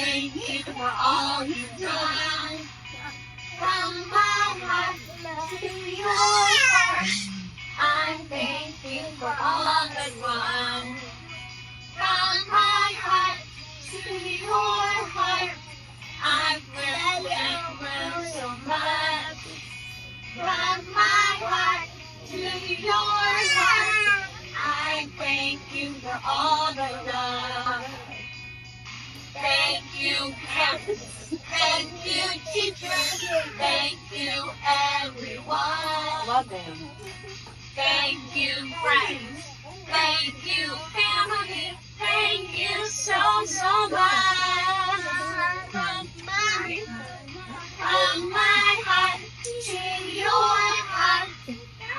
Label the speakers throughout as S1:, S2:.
S1: thank you for all you've done. From my heart to your heart, I thank you for all that's won. From my heart to your heart, I've learned so much. From my heart to your heart, I thank you for all the love. Thank you, parents. Thank you, teachers. Thank you, everyone.
S2: Love them.
S1: Thank you, friends. Thank you, family. Thank you so, so much. From my heart to your heart,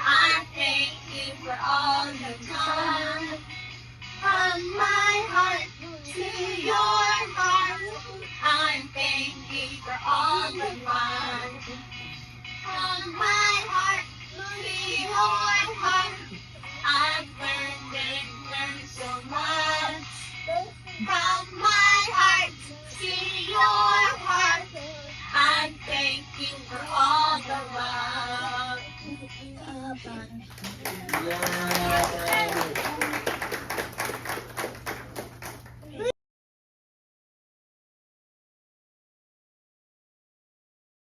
S1: I thank you for all you've done. From my heart to your heart, I thank you for all the fun. From my heart to your heart, I've learned so much. From my heart to your heart, I thank you for all the love.
S2: Yeah.